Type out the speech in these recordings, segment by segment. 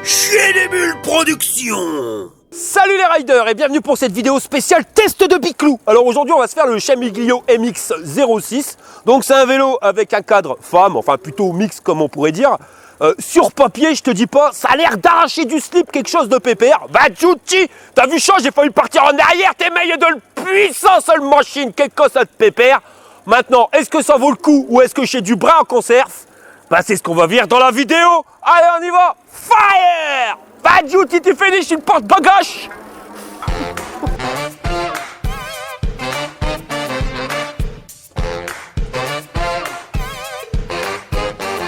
Chez les Bulles Productions. Salut les riders et bienvenue pour cette vidéo spéciale test de Biclou. Alors aujourd'hui on va se faire le Chamiglio MX-06. Donc c'est un vélo avec un cadre femme, enfin plutôt mix comme on pourrait dire. Sur papier, je te dis pas, ça a l'air d'arracher du slip, quelque chose de pépère. Vadjouti, t'as vu ça, j'ai failli partir en arrière, t'es meilleur de puissance seule machine, quelque chose de pépère. Maintenant, est-ce que ça vaut le coup ou est-ce que j'ai du bras en conserve? Bah c'est ce qu'on va voir dans la vidéo. Allez, on y va. Fire! Vadjouti, tu finis une porte-bagage.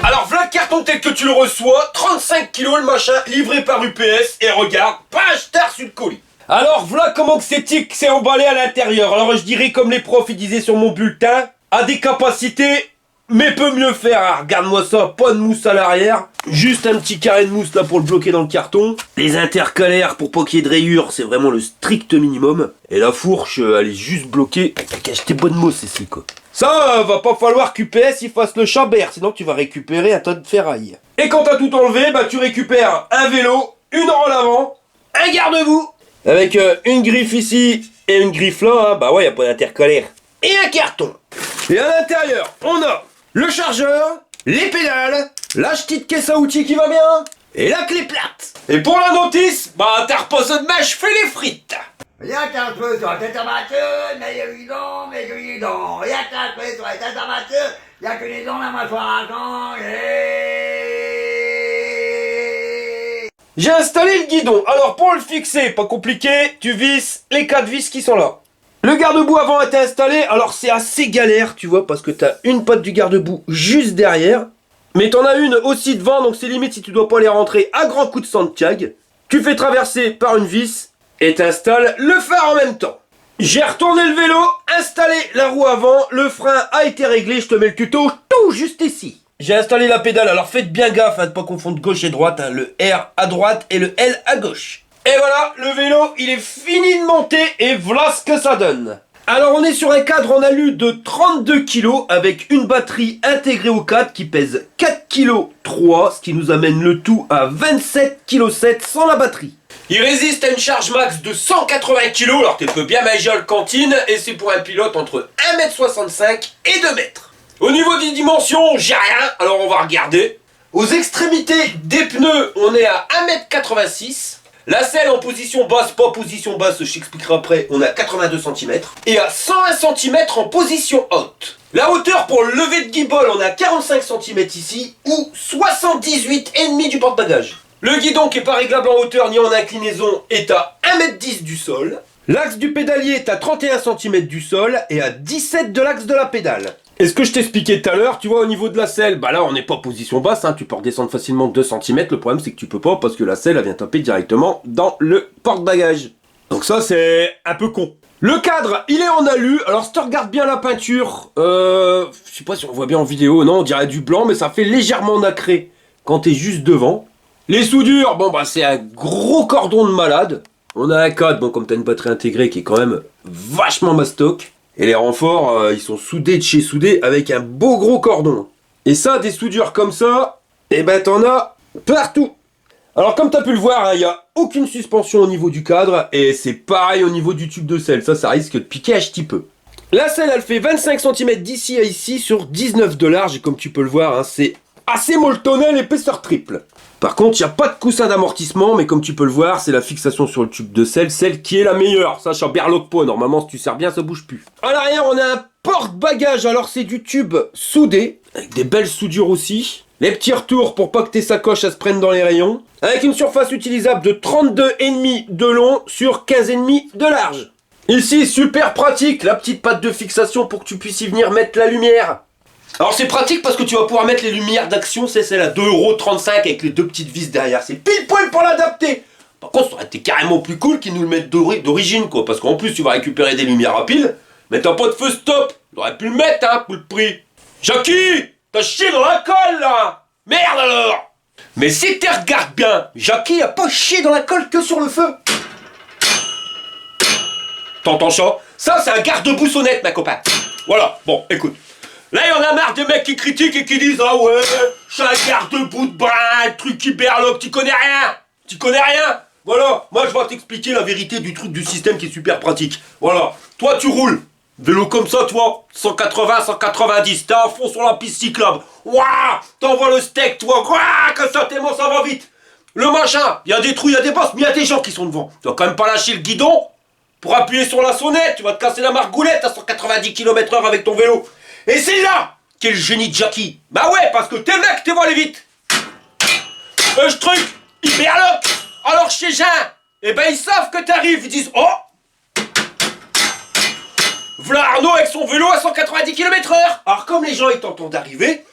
Alors voilà le carton tel que tu le reçois, 35 kg le machin, livré par UPS, et regarde, page tard sur le colis. Alors voilà comment c'est emballé à l'intérieur. Alors je dirais comme les profs ils disaient sur mon bulletin, a des capacités, mais peut mieux faire. Ah, regarde-moi ça, pas de mousse à l'arrière, juste un petit carré de mousse là pour le bloquer dans le carton. Les intercalaires pour pas qu'il y ait de rayures, c'est vraiment le strict minimum. Et la fourche, elle est juste bloquée. T'as qu'à acheter bonne mousse ici quoi. Ça, va pas falloir qu'UPS il fasse le chambert, sinon tu vas récupérer un tas de ferraille. Et quand t'as tout enlevé, bah tu récupères un vélo, une roue avant, un garde-boue, avec une griffe ici et une griffe là, hein, bah ouais, y a pas d'intercalaire. Et un carton. Et à l'intérieur, on a le chargeur, les pédales, la petite caisse à outils qui va bien, et la clé plate. Et pour la notice, bah t'as reposé de mèche, fais les frites. Y'a qu'un peu sur la tête armature, mais y'a eu dents, mais y'a eu dents. Y'a qu'un peu sur la tête armature, y'a que les dents, la mâchoire à quand. J'ai installé le guidon. Alors pour le fixer, pas compliqué, tu visses les 4 vis qui sont là. Le garde-boue avant était installé, alors c'est assez galère, tu vois, parce que t'as une patte du garde-boue juste derrière, mais t'en as une aussi devant, donc c'est limite si tu dois pas les rentrer à grands coups de Sandcag. Tu fais traverser par une vis et t'installes le phare en même temps. J'ai retourné le vélo, installé la roue avant, le frein a été réglé, je te mets le tuto tout juste ici. J'ai installé la pédale, alors faites bien gaffe de ne pas confondre gauche et droite, hein, le R à droite et le L à gauche. Et voilà, le vélo, il est fini de monter et voilà ce que ça donne. Alors on est sur un cadre en alu de 32 kg avec une batterie intégrée au cadre qui pèse 4,3 kg, ce qui nous amène le tout à 27,7 kg sans la batterie. Il résiste à une charge max de 180 kg, alors tu peux bien manger le cantine, et c'est pour un pilote entre 1,65 m et 2 m. Au niveau des dimensions, j'ai rien, alors on va regarder. Aux extrémités des pneus, on est à 1,86 m. La selle en position basse, pas position basse, je t'expliquerai après, on est à 82 cm. Et à 101 cm en position haute. La hauteur pour le lever de guibole, on est à 45 cm ici, ou 78,5 du porte-bagages. Le guidon qui n'est pas réglable en hauteur ni en inclinaison est à 1,10 m du sol. L'axe du pédalier est à 31 cm du sol et à 17 de l'axe de la pédale. Et ce que je t'expliquais tout à l'heure, tu vois au niveau de la selle, bah là on n'est pas en position basse, hein, tu peux redescendre facilement de 2 cm, le problème c'est que tu peux pas parce que la selle elle vient taper directement dans le porte-bagages. Donc ça c'est un peu con. Le cadre il est en alu, alors si tu regardes bien la peinture, je sais pas si on voit bien en vidéo, non on dirait du blanc mais ça fait légèrement nacré quand t'es juste devant. Les soudures, bon bah c'est un gros cordon de malade. On a un cadre, bon comme t'as une batterie intégrée qui est quand même vachement mastoc. Et les renforts, ils sont soudés de chez soudés avec un beau gros cordon. Et ça, des soudures comme ça, et ben t'en as partout. Alors comme t'as pu le voir, il n'y a aucune suspension au niveau du cadre. Et c'est pareil au niveau du tube de selle, ça risque de piquer un petit peu. La selle, elle fait 25 cm d'ici à ici sur 19 de large. Et comme tu peux le voir, hein, c'est assez molletonné, l'épaisseur triple. Par contre, il n'y a pas de coussin d'amortissement, mais comme tu peux le voir, c'est la fixation sur le tube de selle, celle qui est la meilleure. Ça, ça berloque pas. Normalement, si tu serres bien, ça bouge plus. À l'arrière, on a un porte-bagages. Alors, c'est du tube soudé, avec des belles soudures aussi. Les petits retours pour pas que tes sacoches se prennent dans les rayons. Avec une surface utilisable de 32,5 de long sur 15,5 de large. Ici, super pratique, la petite patte de fixation pour que tu puisses y venir mettre la lumière. Alors c'est pratique parce que tu vas pouvoir mettre les lumières d'action, c'est celle à 2,35 € avec les deux petites vis derrière, c'est pile poil pour l'adapter. Par contre ça aurait été carrément plus cool qu'ils nous le mettent d'origine quoi, parce qu'en plus tu vas récupérer des lumières rapides, mais t'as pas de feu stop, t'aurais pu le mettre hein, pour le prix. Jackie, t'as chié dans la colle là. Merde alors. Mais si tu regardes bien, Jackie a pas chié dans la colle que sur le feu. T'entends ça? Ça c'est un garde-boue sonnette ma copain. Voilà, bon écoute. Là, il y en a marre des mecs qui critiquent et qui disent « Ah ouais, c'est un garde-boue de brin, un truc qui berloque, tu connais rien !» Tu connais rien. Voilà, moi je vais t'expliquer la vérité du truc du système qui est super pratique. Voilà, toi tu roules. Vélo comme ça, toi, 180, 190, t'es à fond sur la piste cyclable. Waouh, t'envoies le steak, toi, waouh, comme ça, tellement ça va vite. Le machin, il y a des trous, il y a des bosses, mais il y a des gens qui sont devant. Tu vas quand même pas lâcher le guidon pour appuyer sur la sonnette, tu vas te casser la margoulette à 190 km/h avec ton vélo. Et c'est là qu'est le génie de Jackie. Bah ouais, parce que tes mecs, te voient aller vite. Ce truc, hyperlock. Alors chez Jean, eh ben ils savent que t'arrives, ils disent, oh, v'là Arnaud avec son vélo à 190 km/h. Alors comme les gens ils t'entendent arriver,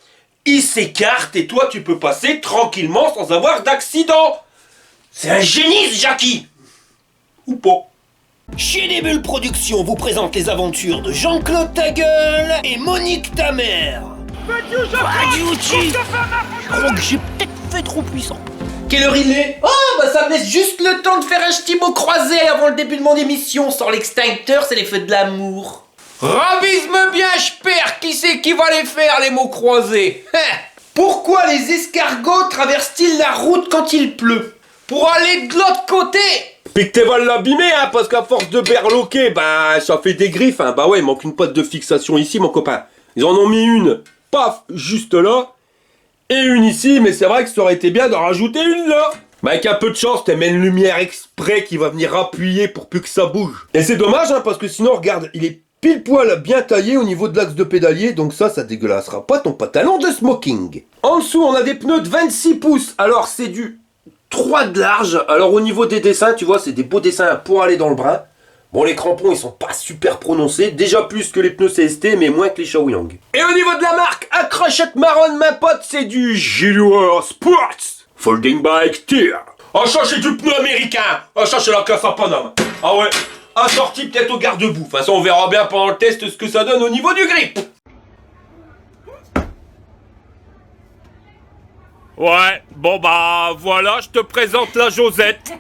ils s'écartent et toi tu peux passer tranquillement sans avoir d'accident. C'est un génie ce Jackie. Ou pas. Chez des Bulles Productions vous présente les aventures de Jean-Claude Tagueule et Monique Tamer. Adiouti, je crois que j'ai peut-être fait trop puissant. Quelle heure il est? Oh, bah ça me laisse juste le temps de faire un petit mot croisé avant le début de mon émission. Sans l'extincteur, c'est les feux de l'amour. Ravise-moi bien, j'père, qui c'est qui va les faire, les mots croisés? Pourquoi les escargots traversent-ils la route quand il pleut? Pour aller de l'autre côté. Pique-tes va l'abîmer, hein, parce qu'à force de berloquer, bah ça fait des griffes, hein. Bah ouais, il manque une pote de fixation ici, mon copain. Ils en ont mis une, paf, juste là. Et une ici, mais c'est vrai que ça aurait été bien d'en rajouter une là. Mais avec un peu de chance, t'as même une lumière exprès qui va venir appuyer pour plus que ça bouge. Et c'est dommage, hein, parce que sinon, regarde, il est pile poil bien taillé au niveau de l'axe de pédalier, donc ça dégueulassera pas ton pantalon de smoking. En dessous, on a des pneus de 26 pouces, alors c'est du 3 de large. Alors au niveau des dessins, tu vois, c'est des beaux dessins pour aller dans le brin. Bon, les crampons, ils sont pas super prononcés. Déjà plus que les pneus CST, mais moins que les Shaoyang. Et au niveau de la marque, accrochette marron, ma pote, c'est du Gilloir Sports Folding Bike Tier. Ah, ça, c'est du pneu américain. Ah, ça, c'est la classe à Paname. Ah ouais, assorti peut-être au garde-boue. De toute façon, on verra bien pendant le test ce que ça donne au niveau du grip. Ouais, bon bah voilà, je te présente la Josette.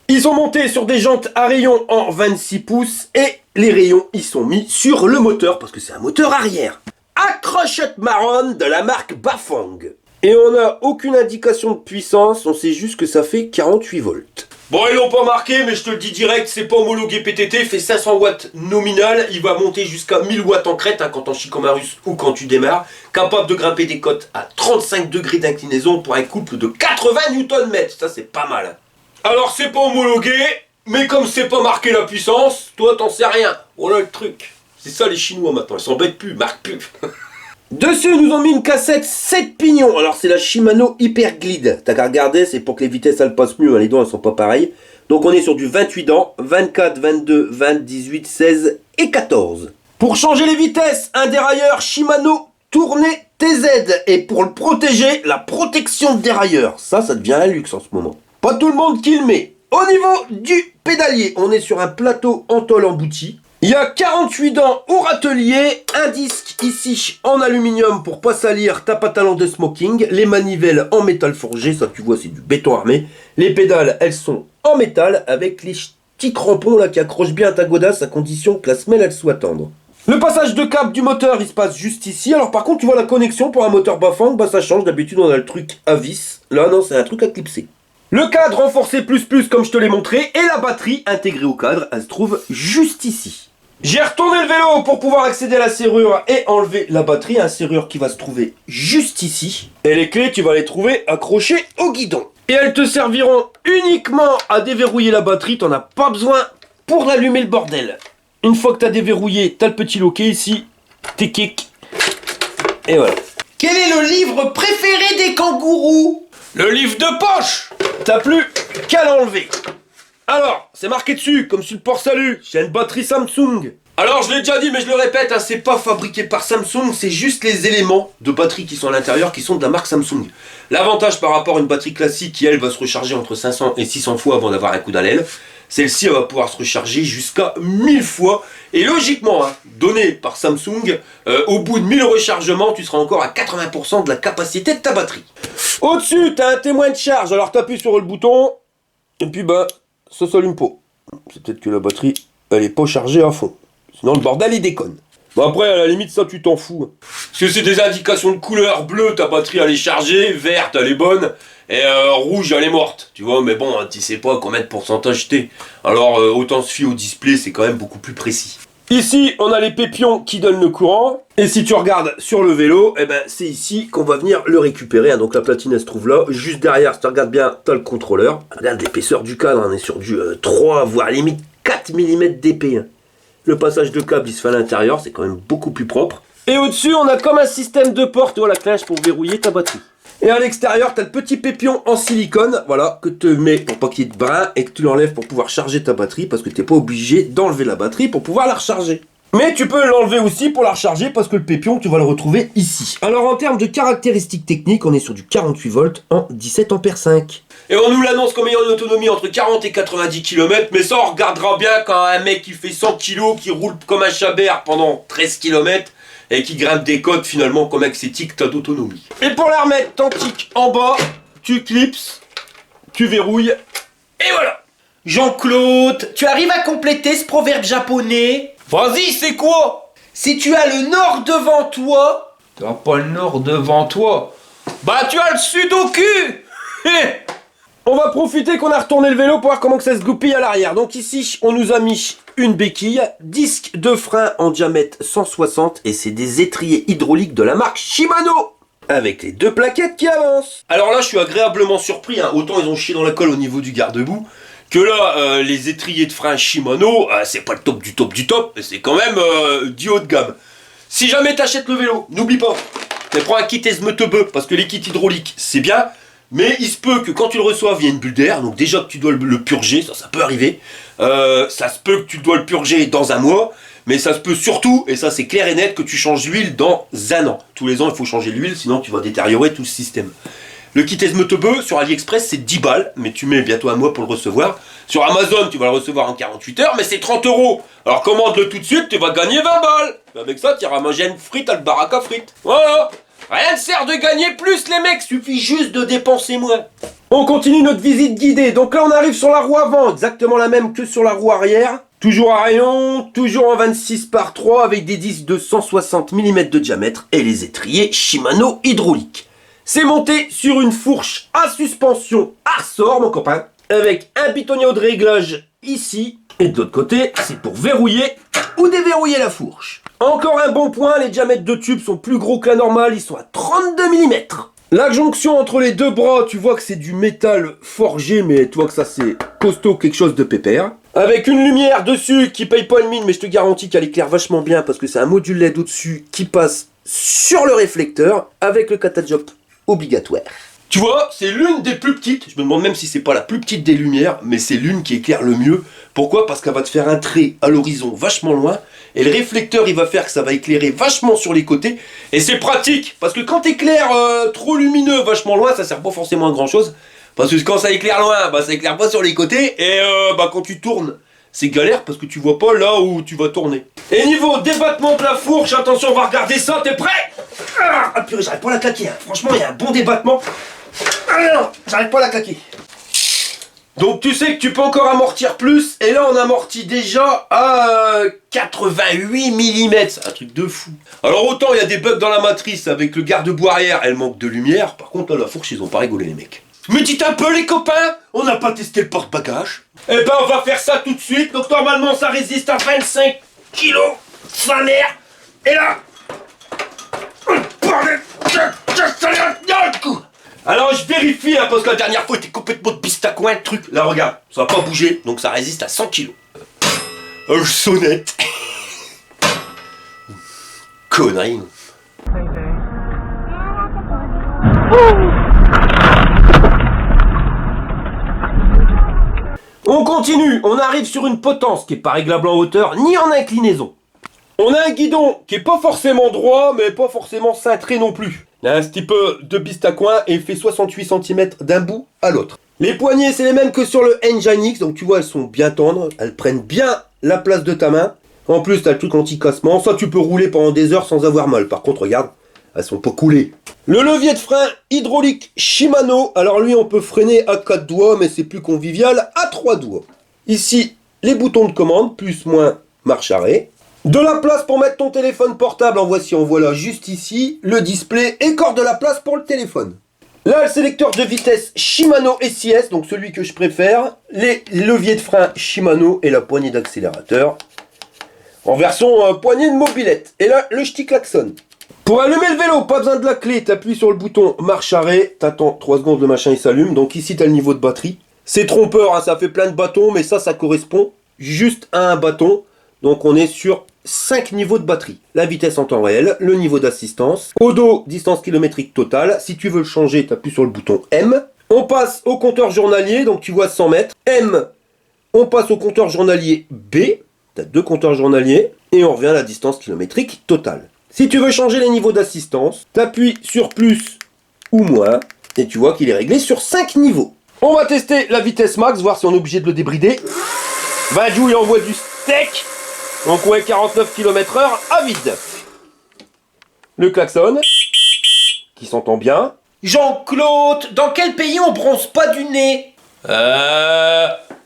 Ils sont montés sur des jantes à rayons en 26 pouces et les rayons ils sont mis sur le moteur parce que c'est un moteur arrière. Accrochette marron de la marque Bafang. Et on n'a aucune indication de puissance, on sait juste que ça fait 48 volts. Bon, ils l'ont pas marqué, mais je te le dis direct, c'est pas homologué PTT, fait 500 watts nominal, il va monter jusqu'à 1000 watts en crête, hein, quand t'en chies comme un russe ou quand tu démarres, capable de grimper des côtes à 35 degrés d'inclinaison pour un couple de 80 Nm, ça c'est pas mal. Alors c'est pas homologué, mais comme c'est pas marqué la puissance, toi t'en sais rien, voilà le truc. C'est ça les Chinois maintenant, ils s'embêtent plus, marquent plus. Dessus, ils nous ont mis une cassette 7 pignons. Alors, c'est la Shimano Hyper Glide. T'as qu'à regarder, c'est pour que les vitesses, elles passent mieux. Les dents, elles sont pas pareilles. Donc, on est sur du 28 dents, 24, 22, 20, 18, 16 et 14. Pour changer les vitesses, un dérailleur Shimano tourné TZ. Et pour le protéger, la protection de dérailleur. Ça devient un luxe en ce moment. Pas tout le monde qui le met. Au niveau du pédalier, on est sur un plateau en tôle embouti. Il y a 48 dents au râtelier, un disque ici en aluminium pour pas salir ta pantalon de smoking, les manivelles en métal forgé, ça tu vois c'est du béton armé, les pédales elles sont en métal avec les petits crampons là qui accrochent bien à ta godasse à condition que la semelle elle soit tendre. Le passage de câble du moteur il se passe juste ici, alors par contre tu vois la connexion pour un moteur Bafang, bah ça change, d'habitude on a le truc à vis, là non c'est un truc à clipser. Le cadre renforcé plus comme je te l'ai montré et la batterie intégrée au cadre elle se trouve juste ici. J'ai retourné le vélo pour pouvoir accéder à la serrure et enlever la batterie, une serrure qui va se trouver juste ici. Et les clés, tu vas les trouver accrochées au guidon. Et elles te serviront uniquement à déverrouiller la batterie, t'en as pas besoin pour allumer le bordel. Une fois que t'as déverrouillé, t'as le petit loquet ici, tes kicks, et voilà. Quel est le livre préféré des kangourous? Le livre de poche. T'as plus qu'à l'enlever. Alors, c'est marqué dessus, comme sur le port-salut, j'ai une batterie Samsung. Alors, je l'ai déjà dit, mais je le répète, hein, c'est pas fabriqué par Samsung, c'est juste les éléments de batterie qui sont à l'intérieur qui sont de la marque Samsung. L'avantage par rapport à une batterie classique qui, elle, va se recharger entre 500 et 600 fois avant d'avoir un coup d'allèle, celle-ci, elle va pouvoir se recharger jusqu'à 1000 fois. Et logiquement, hein, donné par Samsung, au bout de 1000 rechargements, tu seras encore à 80% de la capacité de ta batterie. Au-dessus, tu as un témoin de charge, alors tu appuies sur le bouton, et puis bah... ça s'allume pas. C'est peut-être que la batterie, elle est pas chargée à fond. Sinon, le bordel, il déconne. Bon après, à la limite, ça, tu t'en fous. Parce que c'est des indications de couleur. Bleu, ta batterie, elle est chargée. Verte, elle est bonne. Et rouge, elle est morte. Tu vois, mais bon, tu sais pas combien de pourcentage t'es. Alors, autant se fier au display, c'est quand même beaucoup plus précis. Ici, on a les pépions qui donnent le courant. Et si tu regardes sur le vélo, eh ben, c'est ici qu'on va venir le récupérer. Donc la platine, elle se trouve là. Juste derrière, si tu regardes bien, tu as le contrôleur. Regarde l'épaisseur du cadre, on est sur du 3, voire limite 4 mm d'épais. Le passage de câble, il se fait à l'intérieur, c'est quand même beaucoup plus propre. Et au-dessus, on a comme un système de porte, voilà, clinche pour verrouiller ta batterie. Et à l'extérieur, tu as le petit pépion en silicone, voilà, que tu mets pour pas qu'il y ait de brin et que tu l'enlèves pour pouvoir charger ta batterie parce que tu n'es pas obligé d'enlever la batterie pour pouvoir la recharger. Mais tu peux l'enlever aussi pour la recharger parce que le pépion, tu vas le retrouver ici. Alors en termes de caractéristiques techniques, on est sur du 48 volts en 17 ampères 5. Et on nous l'annonce comme ayant une autonomie entre 40 et 90 km, mais ça on regardera bien quand un mec qui fait 100 kg, qui roule comme un chabert pendant 13 km, et qui grimpe des côtes finalement comme avec ses tics t'as d'autonomie. Et pour la remettre, ton tic en bas, tu clipses, tu verrouilles, et voilà. Jean-Claude, tu arrives à compléter ce proverbe japonais? Vas-y, c'est quoi? Si tu as le nord devant toi... T'as pas le nord devant toi. Bah tu as le sud au cul. On va profiter qu'on a retourné le vélo pour voir comment que ça se goupille à l'arrière. Donc ici, on nous a mis une béquille, disque de frein en diamètre 160 et c'est des étriers hydrauliques de la marque Shimano avec les 2 plaquettes qui avancent. Alors là, je suis agréablement surpris, hein. Autant ils ont chié dans la colle au niveau du garde-boue que là, les étriers de frein Shimano, c'est pas le top du top du top, mais c'est quand même du haut de gamme. Si jamais t'achètes le vélo, n'oublie pas, tu prends un kit esmetebeu parce que les kits hydrauliques, c'est bien. Mais il se peut que quand tu le reçoives, il y ait une bulle d'air, donc déjà que tu dois le purger, ça peut arriver. Ça se peut que tu dois le purger dans un mois, mais ça se peut surtout, et ça c'est clair et net, que tu changes l'huile dans un an. Tous les ans, il faut changer l'huile, sinon tu vas détériorer tout le système. Le kit esmetebeu sur AliExpress, c'est 10 balles, mais tu mets bientôt un mois pour le recevoir. Sur Amazon, tu vas le recevoir en 48 heures, mais c'est 30 €. Alors commande-le tout de suite, tu vas gagner 20 balles. Avec ça, tu iras manger une frite à le baraque à frites. Voilà. Rien ne sert de gagner plus les mecs, suffit juste de dépenser moins. On continue notre visite guidée, donc là on arrive sur la roue avant, exactement la même que sur la roue arrière. Toujours à rayon, toujours en 26 par 3 avec des disques de 160 mm de diamètre et les étriers Shimano hydrauliques. C'est monté sur une fourche à suspension à ressort mon copain, avec un pitonnier de réglage ici, et de l'autre côté c'est pour verrouiller ou déverrouiller la fourche. Encore un bon point, les diamètres de tube sont plus gros que la normale, ils sont à 32 mm. La jonction entre les 2 bras, tu vois que c'est du métal forgé, mais tu vois que ça c'est costaud, quelque chose de pépère. Avec une lumière dessus qui paye pas une mine, mais je te garantis qu'elle éclaire vachement bien parce que c'est un module LED au-dessus qui passe sur le réflecteur avec le catadiop obligatoire. Tu vois, c'est l'une des plus petites, je me demande même si c'est pas la plus petite des lumières, mais c'est l'une qui éclaire le mieux. Pourquoi? Parce qu'elle va te faire un trait à l'horizon vachement loin, et le réflecteur il va faire que ça va éclairer vachement sur les côtés, et c'est pratique, parce que quand t'éclaires trop lumineux vachement loin, ça sert pas forcément à grand chose, parce que quand ça éclaire loin, bah ça éclaire pas sur les côtés, et quand tu tournes, c'est galère parce que tu vois pas là où tu vas tourner. Et niveau débattement de la fourche, attention, on va regarder ça, t'es prêt? Ah purée, j'arrive pas à la claquer, hein. Franchement il y a un bon débattement. Ah non, j'arrive pas à la claquer. Donc tu sais que tu peux encore amortir plus, et là on amortit déjà à 88 mm, c'est un truc de fou. Alors autant il y a des bugs dans la matrice avec le garde-boue arrière, elle manque de lumière, par contre là la fourche ils ont pas rigolé les mecs. Me dites un peu les copains, on n'a pas testé le porte-bagages. Eh ben on va faire ça tout de suite, donc normalement ça résiste à 25 kg, sa mère, et là... Alors je vérifie hein, parce que la dernière fois était complètement de bistacouin le truc. Là regarde, ça va pas bouger, donc ça résiste à 100 kg. Sonnette. Connerie. On continue, on arrive sur une potence qui est pas réglable en hauteur ni en inclinaison. On a un guidon qui est pas forcément droit, mais pas forcément cintré non plus. Il a un petit peu de bistacouin et il fait 68 cm d'un bout à l'autre. Les poignées, c'est les mêmes que sur le Engine X, donc tu vois, elles sont bien tendres, elles prennent bien la place de ta main. En plus, tu as le truc anti-cassement, ça tu peux rouler pendant des heures sans avoir mal. Par contre, regarde, elles sont pas coulées. Le levier de frein hydraulique Shimano, alors lui on peut freiner à 4 doigts, mais c'est plus convivial à 3 doigts. Ici, les boutons de commande, plus, moins, marche arrêt. De la place pour mettre ton téléphone portable, en voilà juste ici, le display et encore de la place pour le téléphone. Là, le sélecteur de vitesse Shimano SIS, donc celui que je préfère, les leviers de frein Shimano et la poignée d'accélérateur en version poignée de mobilette. Et là, le ch'ti klaxon. Pour allumer le vélo, pas besoin de la clé, t'appuies sur le bouton marche arrêt, t'attends 3 secondes, le machin il s'allume. Donc ici, t'as le niveau de batterie. C'est trompeur, hein, ça fait plein de bâtons, mais ça correspond juste à un bâton. Donc on est sur 5 niveaux de batterie. La vitesse en temps réel, le niveau d'assistance, odo, distance kilométrique totale. Si tu veux le changer, tu appuies sur le bouton M. On passe au compteur journalier, donc tu vois 100 mètres. M, on passe au compteur journalier B. Tu as 2 compteurs journaliers. Et on revient à la distance kilométrique totale. Si tu veux changer les niveaux d'assistance, tu appuies sur plus ou moins. Et tu vois qu'il est réglé sur 5 niveaux. On va tester la vitesse max, voir si on est obligé de le débrider. Badiou, il envoie du steak. Donc ouais, 49 km/h à vide. Le klaxon, qui s'entend bien. Jean-Claude, dans quel pays on bronze pas du nez?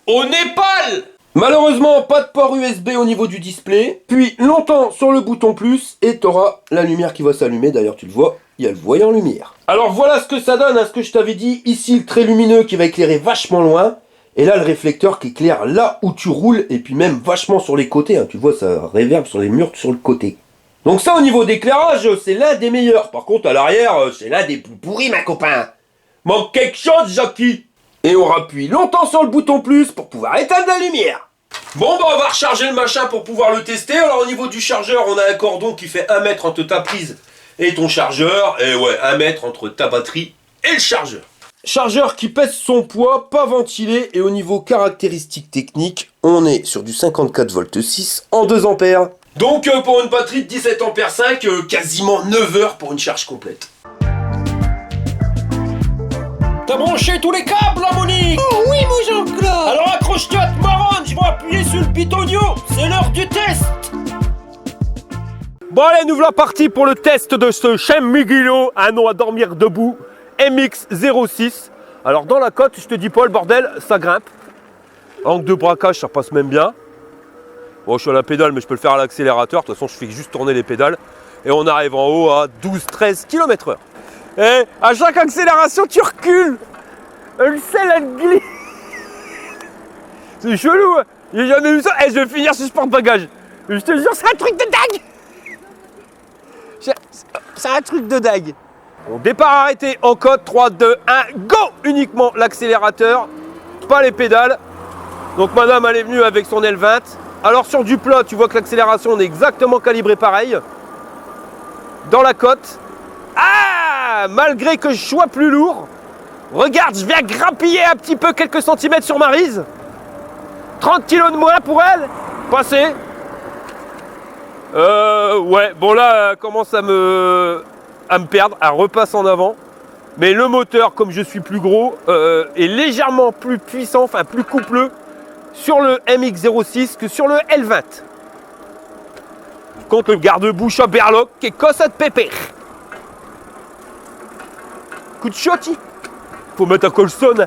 Au Népal! Malheureusement, pas de port USB au niveau du display. Puis longtemps sur le bouton plus et t'auras la lumière qui va s'allumer. D'ailleurs, tu le vois, il y a le voyant lumière. Alors voilà ce que ça donne, hein, ce que je t'avais dit. Ici, le trait lumineux qui va éclairer vachement loin. Et là, le réflecteur qui éclaire là où tu roules, et puis même vachement sur les côtés. Hein. Tu vois, ça réverbe sur les murs sur le côté. Donc ça, au niveau d'éclairage, c'est l'un des meilleurs. Par contre, à l'arrière, c'est l'un des plus pourris, ma copain. Manque quelque chose, Jackie. Et on appuie longtemps sur le bouton plus pour pouvoir éteindre la lumière. Bon, bah on va recharger le machin pour pouvoir le tester. Alors au niveau du chargeur, on a un cordon qui fait 1 mètre entre ta prise et ton chargeur. Et ouais, 1 mètre entre ta batterie et le chargeur. Chargeur qui pèse son poids, pas ventilé, et au niveau caractéristiques techniques, on est sur du 54 volts 6 en 2 ampères. Donc pour une batterie de 17 ampères 5, quasiment 9 heures pour une charge complète. T'as branché tous les câbles là, Monique? Oh oui, mon Jean-Claude. Alors accroche-toi à te marronne, je vais appuyer sur le pitonio, c'est l'heure du test. Bon allez, nous voilà partis pour le test de ce Shimano, un nom à dormir debout. MX-06. Alors dans la côte, je te dis pas le bordel, ça grimpe. Angle de braquage, ça passe même bien. Bon, je suis à la pédale, mais je peux le faire à l'accélérateur. De toute façon, je fais juste tourner les pédales. Et on arrive en haut à 12-13 km/h. Et à chaque accélération, tu recules. Le sel, elle glisse. C'est chelou. Hein. J'ai jamais vu ça. Et je vais finir sur ce porte-bagages. Je te jure, c'est un truc de dingue. C'est un truc de dingue. Bon, départ arrêté en côte, 3, 2, 1, go! Uniquement l'accélérateur, pas les pédales. Donc madame, elle est venue avec son L20. Alors sur du plat, tu vois que l'accélération est exactement calibrée pareil. Dans la côte. Ah! Malgré que je sois plus lourd, regarde, je viens grappiller un petit peu quelques centimètres sur ma rise. 30 kg de moins pour elle. Passé. Ouais, bon là, elle commence à me perdre, elle repasse en avant. Mais le moteur, comme je suis plus gros, est légèrement plus puissant, enfin plus coupleux sur le MX-06 que sur le L20. Contre le garde-boue Berloc qui est cosa de pépère. Coup de shotty. Faut mettre un colson.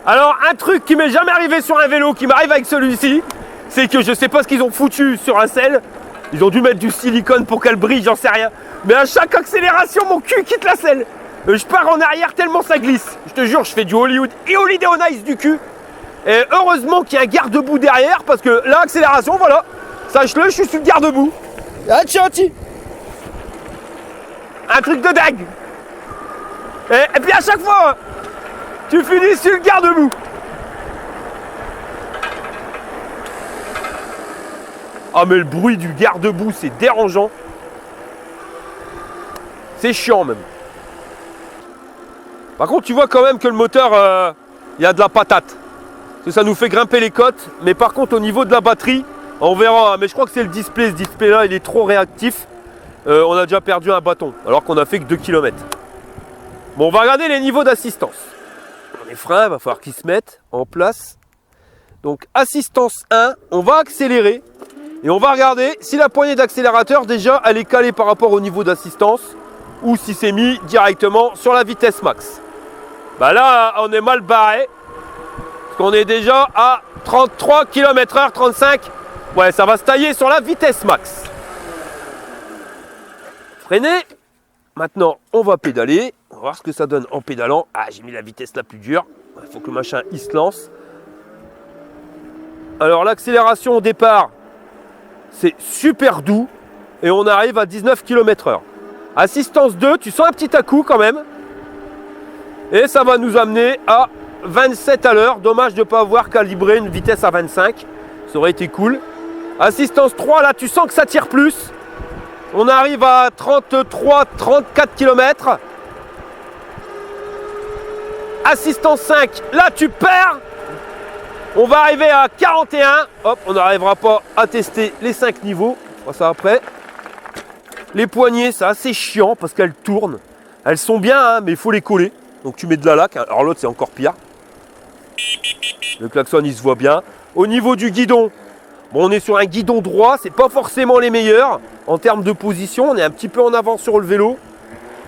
Alors, un truc qui m'est jamais arrivé sur un vélo, qui m'arrive avec celui-ci, c'est que je sais pas ce qu'ils ont foutu sur un selle. Ils ont dû mettre du silicone pour qu'elle brille, j'en sais rien. Mais à chaque accélération, mon cul quitte la selle. Je pars en arrière tellement ça glisse. Je te jure, je fais du Hollywood et Holiday on Ice du cul. Et heureusement qu'il y a un garde-boue derrière, parce que l'accélération, voilà. Sache-le, je suis sur le garde-boue. Ah, tiens. Un truc de dingue. Et puis à chaque fois, tu finis sur le garde-boue. Ah mais le bruit du garde-boue, c'est dérangeant. C'est chiant même. Par contre, tu vois quand même que le moteur, il y a de la patate. Parce que ça nous fait grimper les côtes. Mais par contre, au niveau de la batterie, on verra. Mais je crois que c'est le display. Ce display-là, il est trop réactif. On a déjà perdu un bâton, alors qu'on a fait que 2 km. Bon, on va regarder les niveaux d'assistance. Les freins, il va falloir qu'ils se mettent en place. Donc, assistance 1, on va accélérer. Et on va regarder si la poignée d'accélérateur, déjà, elle est calée par rapport au niveau d'assistance. Ou si c'est mis directement sur la vitesse max. Bah là, on est mal barré. Parce qu'on est déjà à 33 km/h, 35. Ouais, ça va se tailler sur la vitesse max. Freiner. Maintenant, on va pédaler. On va voir ce que ça donne en pédalant. Ah, j'ai mis la vitesse la plus dure. Il faut que le machin, il se lance. Alors, l'accélération au départ, c'est super doux. Et on arrive à 19 km/h. Assistance 2, tu sens un petit à-coup quand même. Et ça va nous amener à 27 à l'heure. Dommage de ne pas avoir calibré une vitesse à 25. Ça aurait été cool. Assistance 3, là, tu sens que ça tire plus. On arrive à 33-34 km. Assistance 5, là, tu perds. On va arriver à 41. Hop, on n'arrivera pas à tester les 5 niveaux. On fera ça après. Les poignées, c'est assez chiant parce qu'elles tournent. Elles sont bien, hein, mais il faut les coller. Donc tu mets de la laque. Alors l'autre, c'est encore pire. Le klaxon, il se voit bien. Au niveau du guidon, bon, on est sur un guidon droit. C'est pas forcément les meilleurs en termes de position. On est un petit peu en avance sur le vélo.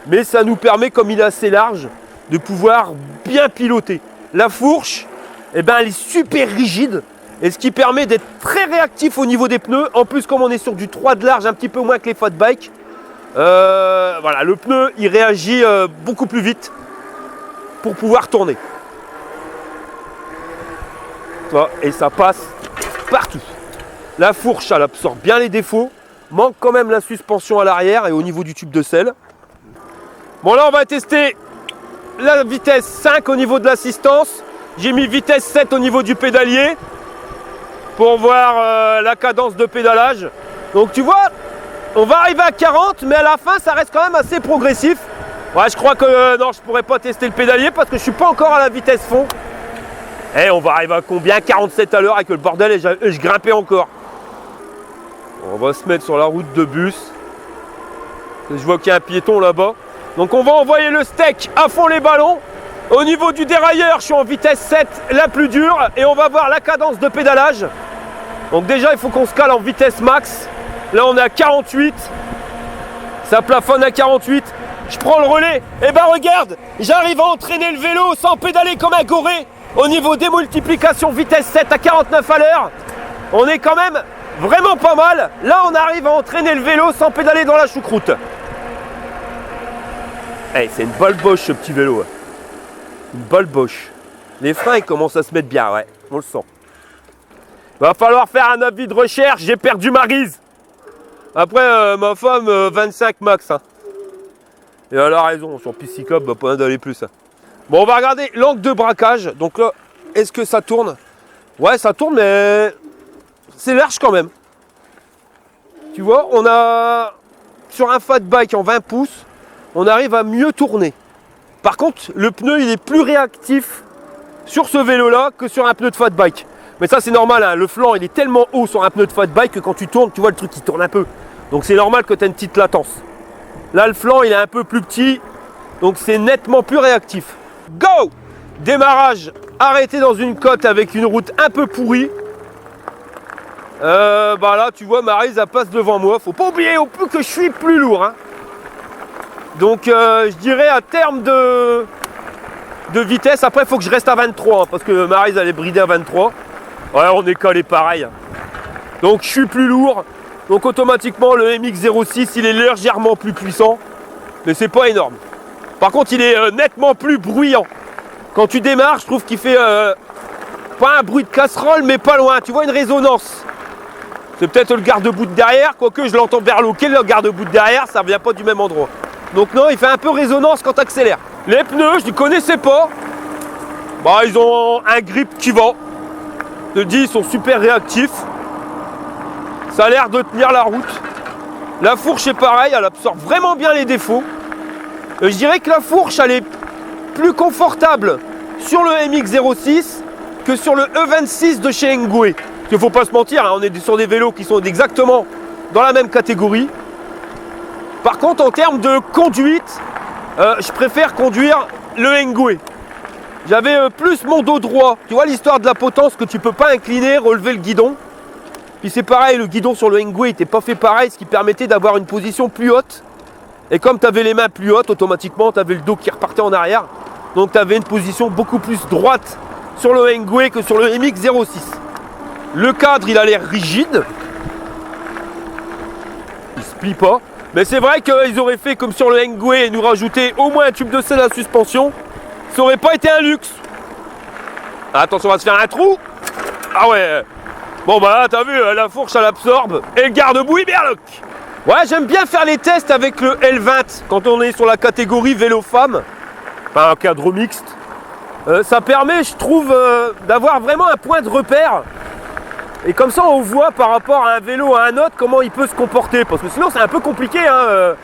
Mais ça nous permet, comme il est assez large, de pouvoir bien piloter. La fourche, eh ben, elle est super rigide. Et ce qui permet d'être très réactif au niveau des pneus. En plus, comme on est sur du 3 de large, un petit peu moins que les fat bikes, voilà, le pneu, il réagit beaucoup plus vite pour pouvoir tourner. Et ça passe partout. La fourche, elle absorbe bien les défauts. Manque quand même la suspension à l'arrière et au niveau du tube de selle. Bon, là, on va tester la vitesse 5 au niveau de l'assistance. J'ai mis vitesse 7 au niveau du pédalier pour voir la cadence de pédalage. Donc tu vois, on va arriver à 40, mais à la fin, ça reste quand même assez progressif. Ouais, je crois que non, je pourrais pas tester le pédalier parce que je suis pas encore à la vitesse fond. Et on va arriver à combien? 47 à l'heure avec le bordel et je grimpais encore. On va se mettre sur la route de bus. Je vois qu'il y a un piéton là-bas. Donc on va envoyer le steak à fond les ballons. Au niveau du dérailleur, je suis en vitesse 7, la plus dure. Et on va voir la cadence de pédalage. Donc déjà, il faut qu'on se cale en vitesse max. Là, on est à 48. Ça plafonne à 48. Je prends le relais. Et ben regarde, j'arrive à entraîner le vélo sans pédaler comme un goré. Au niveau des multiplications, vitesse 7 à 49 à l'heure. On est quand même vraiment pas mal. Là, on arrive à entraîner le vélo sans pédaler dans la choucroute. Hey, c'est une balle boche ce petit vélo. Une balle boche. Les freins, ils commencent à se mettre bien, ouais. On le sent. Va falloir faire un avis de recherche. J'ai perdu ma rise. Après, ma femme, 25 max. Hein. Et elle a raison. Sur piscicop, va pas d'aller plus. Hein. Bon, on va regarder l'angle de braquage. Donc là, est-ce que ça tourne? Ouais, ça tourne, mais c'est large quand même. Tu vois, on a sur un fat bike en 20 pouces, on arrive à mieux tourner. Par contre, le pneu, il est plus réactif sur ce vélo-là que sur un pneu de fat bike. Mais ça, c'est normal, hein. Le flanc, il est tellement haut sur un pneu de fat bike que quand tu tournes, tu vois le truc qui tourne un peu. Donc c'est normal que tu aies une petite latence. Là, le flanc, il est un peu plus petit, donc c'est nettement plus réactif. Go! Démarrage arrêté dans une côte avec une route un peu pourrie. Bah là, tu vois, Maryse, elle passe devant moi. Faut pas oublier au plus que je suis plus lourd. Hein. Donc, je dirais à terme de vitesse. Après, il faut que je reste à 23 hein, parce que Maryse, elle est bridée à 23. Ouais, on est collé pareil. Donc, je suis plus lourd. Donc, automatiquement, le MX-06, il est légèrement plus puissant. Mais c'est pas énorme. Par contre, il est nettement plus bruyant. Quand tu démarres, je trouve qu'il fait pas un bruit de casserole, mais pas loin. Tu vois une résonance. C'est peut-être le garde-boue de derrière, quoique je l'entends berloquer, le garde-bout de derrière, ça ne vient pas du même endroit. Donc non, il fait un peu résonance quand tu accélères. Les pneus, je ne connaissais pas. Bah, ils ont un grip qui va. Je te dis, ils sont super réactifs. Ça a l'air de tenir la route. La fourche est pareil, elle absorbe vraiment bien les défauts. Je dirais que la fourche, elle est plus confortable sur le MX-06 que sur le E26 de chez Engoué. Parce qu'il ne faut pas se mentir, hein, on est sur des vélos qui sont exactement dans la même catégorie. Par contre, en termes de conduite, je préfère conduire le Engoué. J'avais plus mon dos droit. Tu vois l'histoire de la potence que tu ne peux pas incliner, relever le guidon. Puis c'est pareil, le guidon sur le Engoué n'était pas fait pareil, ce qui permettait d'avoir une position plus haute. Et comme tu avais les mains plus hautes, automatiquement, tu avais le dos qui repartait en arrière. Donc tu avais une position beaucoup plus droite sur le Engoué que sur le MX-06. Le cadre, il a l'air rigide. Il se plie pas. Mais c'est vrai qu'ils auraient fait comme sur le Hengwe et nous rajouter au moins un tube de selle à suspension. Ça aurait pas été un luxe. Attention, on va se faire un trou. Ah ouais. Bon bah là, t'as vu, la fourche, elle absorbe. Et le garde-boue, il berloque. Ouais, j'aime bien faire les tests avec le L20 quand on est sur la catégorie vélo-femme. Enfin, un cadre mixte. Ça permet, je trouve, d'avoir vraiment un point de repère. Et comme ça, on voit par rapport à un vélo à un autre comment il peut se comporter. Parce que sinon, c'est un peu compliqué, hein,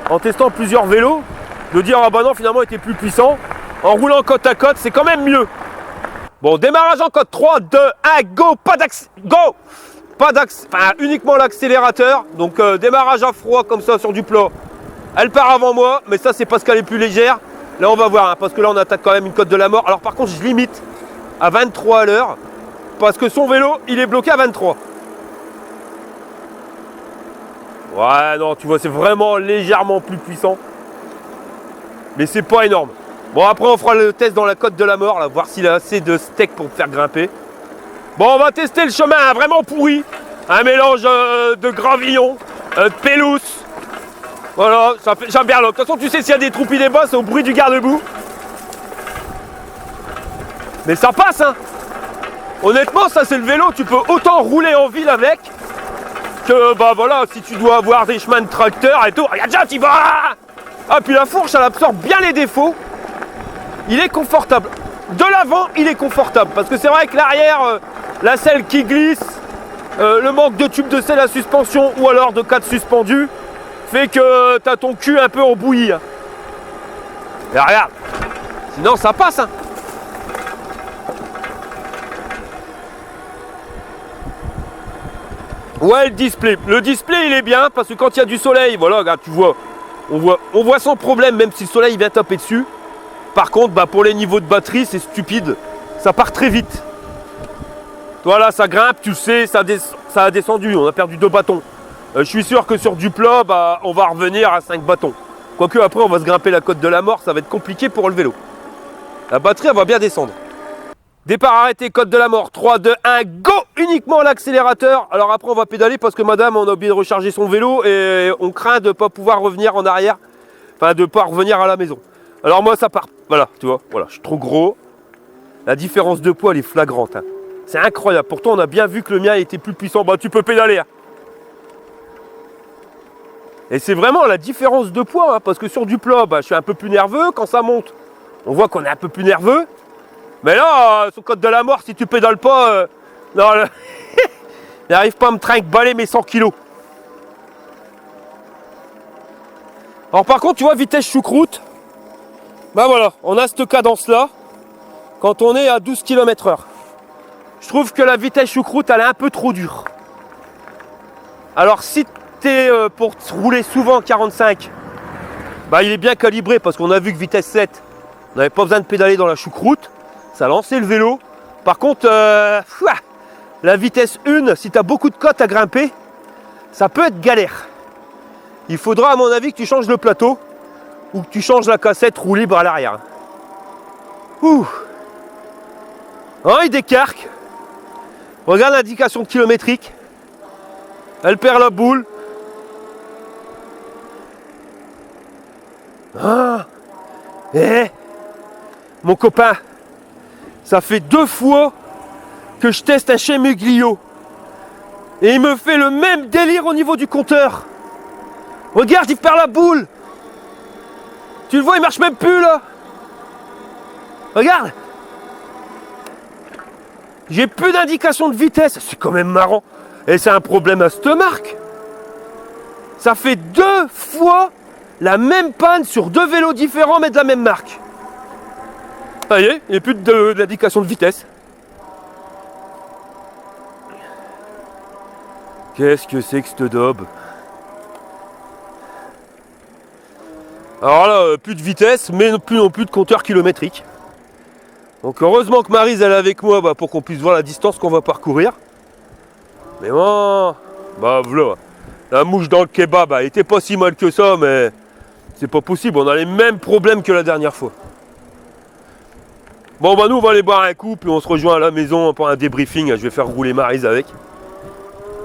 en testant plusieurs vélos, de dire, ah bah non, finalement, il était plus puissant. En roulant côte à côte, c'est quand même mieux. Bon, démarrage en code 3, 2, 1, go, pas d'accès, go. Pas d'accès, enfin, uniquement l'accélérateur. Donc, démarrage à froid, comme ça, sur du plat. Elle part avant moi, mais ça, c'est parce qu'elle est plus légère. Là, on va voir, hein, parce que là, on attaque quand même une cote de la mort. Alors, par contre, je limite à 23 à l'heure. Parce que son vélo, il est bloqué à 23. Ouais, non, tu vois, c'est vraiment légèrement plus puissant. Mais c'est pas énorme. Bon, après, on fera le test dans la côte de la mort, là, voir s'il a assez de steak pour me faire grimper. Bon, on va tester le chemin, hein, vraiment pourri. Un mélange de gravillon, de pélousse. Voilà, ça fait, j'aime bien l'eau. De toute façon, tu sais, s'il y a des troupis des bas, c'est au bruit du garde-boue. Mais ça passe, hein. Honnêtement, ça c'est le vélo, tu peux autant rouler en ville avec que, bah voilà, si tu dois avoir des chemins de tracteur et tout. Regarde déjà, tu vas. Ah, puis la fourche, elle absorbe bien les défauts. Il est confortable. De l'avant, il est confortable. Parce que c'est vrai que l'arrière, la selle qui glisse, le manque de tube de selle à suspension ou alors de cadre suspendu, fait que t'as ton cul un peu en bouillie. Et regarde, sinon ça passe, hein. Ouais, le display. Le display, il est bien parce que quand il y a du soleil, voilà, regarde, tu vois, on voit sans problème, même si le soleil vient taper dessus. Par contre, bah, pour les niveaux de batterie, c'est stupide. Ça part très vite. Voilà, ça grimpe, tu sais, ça a descendu. On a perdu 2 bâtons. Je suis sûr que sur du plat, bah, on va revenir à 5 bâtons. Quoique après, on va se grimper la côte de la mort, ça va être compliqué pour le vélo. La batterie, elle va bien descendre. Départ arrêté, code de la mort, 3, 2, 1, go. Uniquement l'accélérateur. Alors après on va pédaler parce que madame, on a oublié de recharger son vélo et on craint de ne pas pouvoir revenir en arrière. Enfin de ne pas revenir à la maison. Alors moi ça part, voilà, tu vois, voilà, je suis trop gros. La différence de poids elle est flagrante, hein. C'est incroyable, pourtant on a bien vu que le mien était plus puissant. Bah tu peux pédaler, hein. Et c'est vraiment la différence de poids, hein, parce que sur du plat, bah, je suis un peu plus nerveux. Quand ça monte, on voit qu'on est un peu plus nerveux. Mais là, sur code de la mort, si tu pédales pas, non, il n'arrive pas à me trinque-baller mes 100 kilos. Alors par contre, tu vois, vitesse choucroute, bah voilà, on a cette cadence-là quand on est à 12 km/h. Je trouve que la vitesse choucroute, elle est un peu trop dure. Alors si tu es pour rouler souvent 45, bah il est bien calibré parce qu'on a vu que vitesse 7, on n'avait pas besoin de pédaler dans la choucroute. Ça a lancé le vélo. Par contre, la vitesse 1, si tu as beaucoup de côtes à grimper, ça peut être galère. Il faudra à mon avis que tu changes le plateau ou que tu changes la cassette roue libre à l'arrière. Ouh. Oh, il décarque. Regarde l'indication kilométrique. Elle perd la boule. Ah. Mon copain, ça fait 2 fois que je teste un Chemuglio. Et il me fait le même délire au niveau du compteur. Regarde, il perd la boule. Tu le vois, il marche même plus là. Regarde. J'ai plus d'indication de vitesse. C'est quand même marrant. Et c'est un problème à cette marque. Ça fait 2 fois la même panne sur 2 vélos différents mais de la même marque. Ça y est, il n'y a plus d'indication de vitesse. Qu'est-ce que c'est que cette daube? Alors là, plus de vitesse, mais plus non plus de compteur kilométrique. Donc heureusement que Maryse elle est avec moi pour qu'on puisse voir la distance qu'on va parcourir. Mais bon, bah voilà. La mouche dans le kebab, elle était pas si mal que ça, mais c'est pas possible, on a les mêmes problèmes que la dernière fois. Bon bah nous on va aller boire un coup, puis on se rejoint à la maison pour un débriefing. Je vais faire rouler Maryse avec.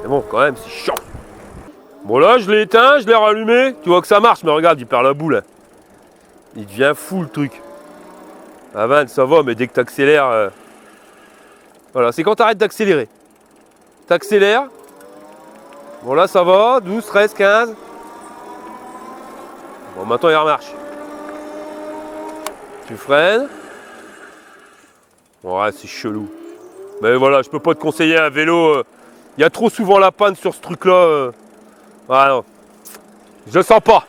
Mais bon, quand même, c'est chiant. Bon là, je l'ai éteint, je l'ai rallumé. Tu vois que ça marche, mais regarde, il perd la boule. Il devient fou le truc. À 20, ça va, mais dès que tu accélères... Voilà, c'est quand tu arrêtes d'accélérer. Tu accélères. Bon là, ça va, 12, 13, 15. Bon, maintenant, il remarche. Tu freines. Ouais, c'est chelou. Mais voilà, je peux pas te conseiller un vélo. Il y a trop souvent la panne sur ce truc-là. Ah non. Je le sens pas.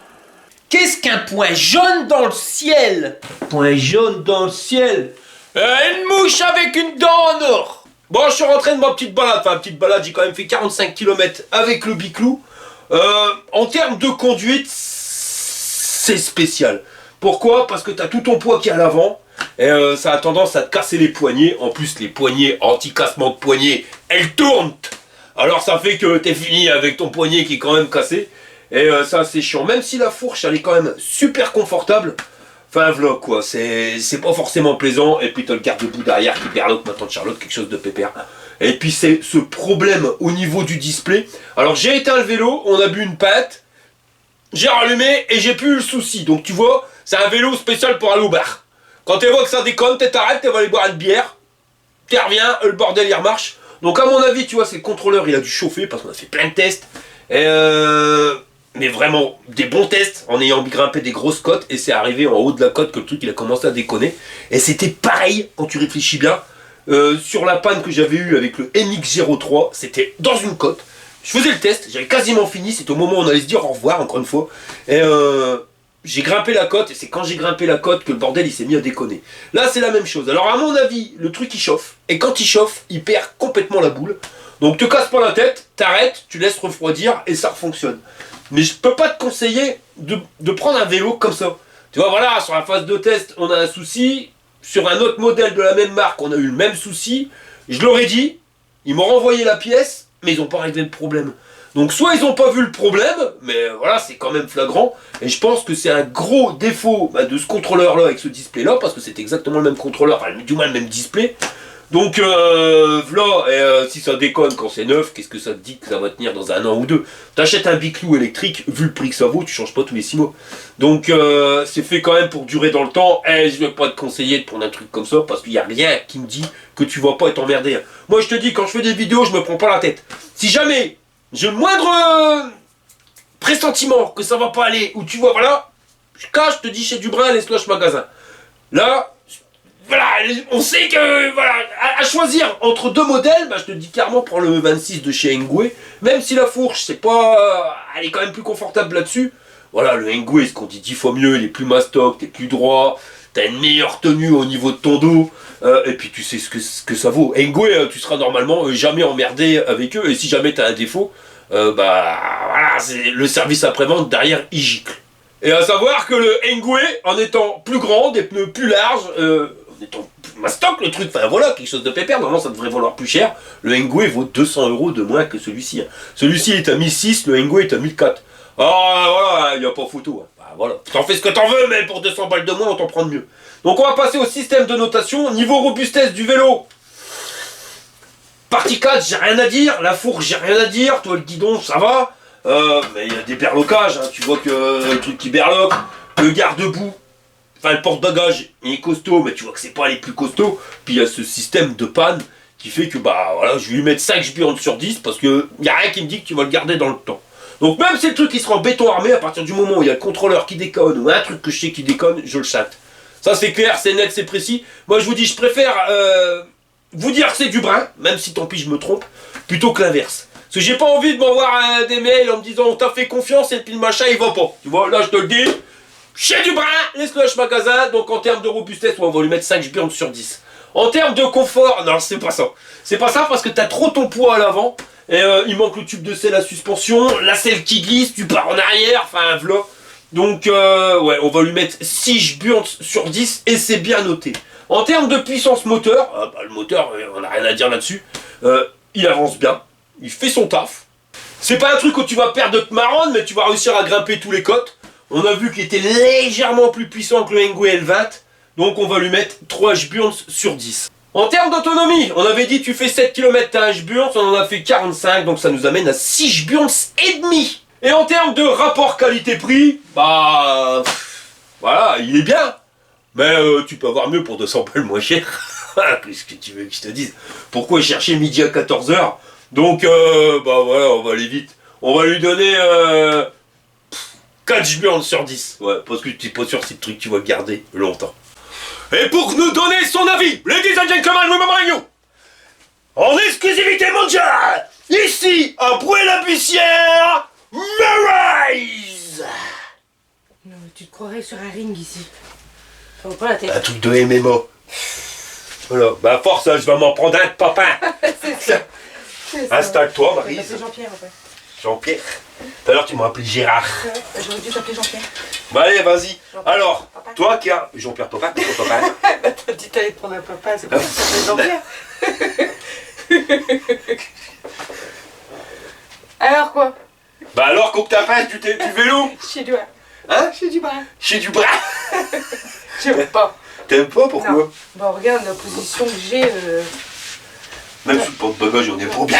Qu'est-ce qu'un point jaune dans le ciel? Point jaune dans le ciel. Une mouche avec une dent en or. Bon, je suis rentré de ma petite balade. Enfin, petite balade, j'ai quand même fait 45 km avec le biclou. En termes de conduite, c'est spécial. Pourquoi? Parce que tu as tout ton poids qui est à l'avant. Et ça a tendance à te casser les poignets. En plus, les poignets, anti-cassement de poignets, elles tournent. Alors ça fait que t'es fini avec ton poignet qui est quand même cassé. Et ça, c'est chiant. Même si la fourche, elle est quand même super confortable. Enfin, vlog quoi. C'est pas forcément plaisant. Et puis t'as le garde-boue derrière qui berloque ma tante Charlotte, quelque chose de pépère. Et puis c'est ce problème au niveau du display. Alors j'ai éteint le vélo, on a bu une pinte. J'ai rallumé et j'ai plus eu le souci. Donc tu vois, c'est un vélo spécial pour aller au bar. Quand tu vois que ça déconne, t'arrêtes, tu vas aller boire une bière, tu reviens, le bordel il remarche. Donc à mon avis, tu vois, c'est le contrôleur, il a dû chauffer parce qu'on a fait plein de tests. Et mais vraiment des bons tests en ayant grimpé des grosses côtes. Et c'est arrivé en haut de la côte que le truc il a commencé à déconner. Et c'était pareil quand tu réfléchis bien. Sur la panne que j'avais eue avec le MX-03, c'était dans une côte. Je faisais le test, j'avais quasiment fini, c'était au moment où on allait se dire au revoir encore une fois. Et j'ai grimpé la côte, et c'est quand j'ai grimpé la côte que le bordel il s'est mis à déconner. Là c'est la même chose. Alors à mon avis, le truc il chauffe, et quand il chauffe, il perd complètement la boule. Donc te casse pas la tête, t'arrêtes, tu laisses refroidir, et ça fonctionne. Mais je peux pas te conseiller de prendre un vélo comme ça. Tu vois, voilà, sur la phase de test, on a un souci. Sur un autre modèle de la même marque, on a eu le même souci. Je leur ai dit, ils m'ont renvoyé la pièce, mais ils n'ont pas réglé le problème. Donc soit ils n'ont pas vu le problème, mais voilà, c'est quand même flagrant. Et je pense que c'est un gros défaut de ce contrôleur-là avec ce display-là, parce que c'est exactement le même contrôleur, enfin du moins le même display. Donc voilà, et si ça déconne quand c'est neuf, qu'est-ce que ça te dit que ça va tenir dans un an ou deux? T'achètes un biclou électrique, vu le prix que ça vaut, tu changes pas tous les 6 mois. Donc c'est fait quand même pour durer dans le temps. Et je vais pas te conseiller de prendre un truc comme ça, parce qu'il n'y a rien qui me dit que tu vas pas être emmerdé. Moi je te dis, quand je fais des vidéos, je me prends pas la tête. Si jamais j'ai le moindre pressentiment que ça va pas aller, ou tu vois, voilà, je cache, je te dis chez Dubrin, laisse-le chez magasin. Là, voilà, on sait que, voilà, à choisir entre deux modèles, je te dis clairement, prends le 26 de chez Engwe, même si la fourche, c'est pas, elle est quand même plus confortable là-dessus. Voilà, le Engwe, ce qu'on dit 10 fois mieux, il est plus mastoc, t'es plus droit, t'as une meilleure tenue au niveau de ton dos, et puis tu sais ce que ça vaut. Engwe, tu seras normalement jamais emmerdé avec eux, et si jamais t'as un défaut, voilà, c'est le service après-vente derrière, il gicle. Et à savoir que le Engwe, en étant plus grand, des pneus plus larges, en étant plus mastoc le truc, enfin voilà, quelque chose de pépère, normalement ça devrait valoir plus cher. Le Engwe vaut 200 € de moins que celui-ci. Celui-ci est à 1006, le Engwe est à 1004. Ah voilà, il n'y a pas photo. Voilà, t'en fais ce que t'en veux, mais pour 200 balles de moins, on t'en prend de mieux. Donc on va passer au système de notation. Niveau robustesse du vélo, partie 4, j'ai rien à dire. La fourche, j'ai rien à dire. Toi, le guidon, ça va. Mais il y a des berlocages, tu vois que le truc qui berloque, le garde-boue, enfin le porte-bagages, il est costaud, mais tu vois que c'est pas les plus costauds. Puis il y a ce système de panne qui fait que voilà, je vais lui mettre 5 spirons sur 10 parce que y a rien qui me dit que tu vas le garder dans le temps. Donc même si le truc il sera en béton armé, à partir du moment où il y a le contrôleur qui déconne ou un truc que je sais qui déconne, je le chatte. Ça c'est clair, c'est net, c'est précis. Moi je vous dis, je préfère vous dire que c'est du brin, même si tant pis je me trompe, plutôt que l'inverse. Parce que j'ai pas envie de m'envoyer des mails en me disant on t'a fait confiance et puis le machin il va pas. Tu vois, là je te le dis, chez du brin, les slush magasin, donc en termes de robustesse, on va lui mettre 5 spirons sur 10. En termes de confort, non c'est pas ça. C'est pas ça parce que t'as trop ton poids à l'avant, et il manque le tube de selle à suspension, la selle qui glisse, tu pars en arrière, enfin voilà. Donc ouais, on va lui mettre 6 burns sur 10 et c'est bien noté. En termes de puissance moteur, le moteur, on n'a rien à dire là-dessus, il avance bien. Il fait son taf. C'est pas un truc où tu vas perdre de te marronne, mais tu vas réussir à grimper tous les côtes. On a vu qu'il était légèrement plus puissant que le Engwe L20. Donc on va lui mettre 3 H-Burns sur 10. En termes d'autonomie, on avait dit tu fais 7 km à H-Burns, on en a fait 45, donc ça nous amène à 6 H-Burns et demi. Et en termes de rapport qualité-prix, bah... voilà, il est bien. Mais tu peux avoir mieux pour 200 balles moins cher. Qu'est-ce que tu veux que je te dise? Pourquoi chercher midi à 14h? Donc, bah voilà, on va aller vite. On va lui donner 4 H-Burns sur 10. Ouais, parce que tu n'es pas sûr si le truc tu vas le garder longtemps. Et pour nous donner son avis, ladies and gentlemen, we bring you, en exclusivité mondiale, ici, à Boué-la-Bussière, Maryse. Non, mais tu te croirais sur un ring ici. Ça vaut pas la tête. Un truc de MMA. Voilà, bah à force, je vais m'en prendre un de papa. C'est ça. Installe-toi, Je vais Maryse. t'appeler Jean-Pierre après. Jean-Pierre. Tout à l'heure, tu m'as appelé Gérard. J'aurais dû t'appeler Jean-Pierre. Bah allez, vas-y. Jean-Pierre. Alors, Papa. toi qui as... Jean-Pierre Papa, pourquoi Papa? Bah, t'as dit t'allais te prendre un papa, c'est pas ça que ça s'appelle Jean-Pierre. Alors quoi? Bah alors, coupe ta passe du vélo. Chez du bras. Hein? Chez du bras. Chez du bras. J'aime pas. T'aimes pas, pourquoi? Non. Bah regarde la position que j'ai. Même sous le porte-bagages, on est pas bien.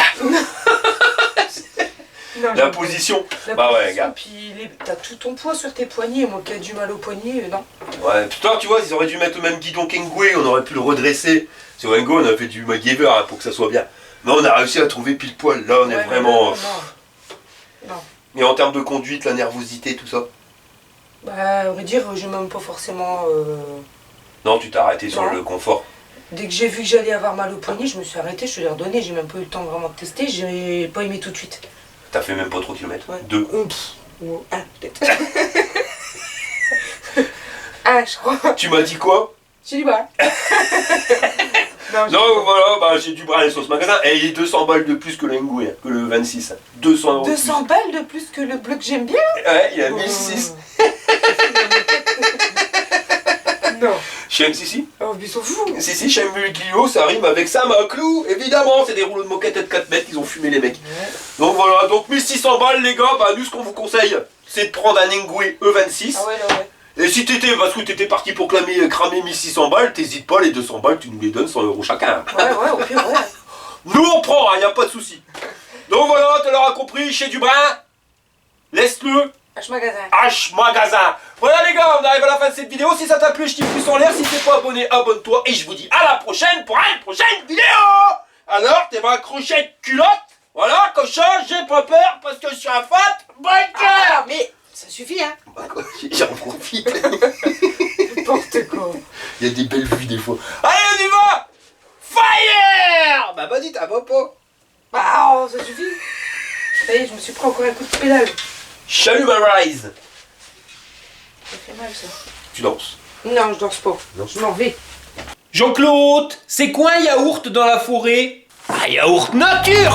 Non, La j'aime position. pas. Bah ouais, position, regarde. Puis t'as tout ton poids sur tes poignets, moi qui ai du mal au poignet, non. Ouais, putain, tu vois, ils auraient dû mettre le même guidon qu'Engwe, on aurait pu le redresser. Sur Engwe, on a fait du MacGyver hein, pour que ça soit bien. Mais on a réussi à trouver pile poil. Là, on est Ouais, vraiment. Non. Et en termes de conduite, la nervosité, tout ça. Bah, à vrai dire, j'ai même pas forcément. Non, tu t'es arrêté sur Non. le confort. Dès que j'ai vu que j'allais avoir mal au poignet, je me suis arrêtée, je te l'ai redonné, j'ai même pas eu le temps vraiment de tester, j'ai pas aimé tout de suite. T'as fait même pas trop de kilomètres. Ouais. 2. Ou un, peut-être. Un, je crois. Tu m'as dit quoi? J'ai du bras. Non, voilà, bah j'ai du bras aller sur ce magasin. Et il est 200 balles de plus que l'Engwe, hein, que le 26. 200 euros. 200 balles de plus que le bleu que j'aime bien. Ouais, il a 1006. Non. Chez si. Oh, mais ils sont fous. Si, chez Mulguillot, ça rime avec ça, ma clou. Évidemment, c'est des rouleaux de moquette de 4 mètres qu'ils ont fumé les mecs. Ouais. Donc voilà, donc 1600 balles les gars, bah nous ce qu'on vous conseille, c'est de prendre un Engwe E26. Ah ouais, là, ouais. Et si t'étais, parce que t'étais parti pour cramer 1600 balles, t'hésites pas, les 200 balles, tu nous les donnes 100 euros chacun. Ouais, au pire, ouais. Nous on prend, hein, y a pas de souci. Donc voilà, tu l'auras compris, chez Dubrin, laisse-le H-Magasin. H-Magasin. Voilà les gars, on arrive à la fin de cette vidéo. Si ça t'a plu, je t'y pouce en l'air. Si t'es pas abonné, abonne-toi. Et je vous dis à la prochaine pour une prochaine vidéo. Alors, t'es ma crochette culotte. Voilà, cochon, j'ai pas peur parce que je suis un fat biker. Mais ça suffit, hein. Bah quoi, j'en profite. N'importe quoi. Il y a des belles vues des fois. Allez, on y va. Fire. Bah vas-y, t'as pas. Bah, oh, ça suffit. Ça y est, je me suis pris encore un coup de pédale. Salut ma Rise. Ça fait mal, ça. Tu danses. Non, je danse pas. Non. Je m'en vais. Jean-Claude, c'est quoi un yaourt dans la forêt? Un yaourt nature!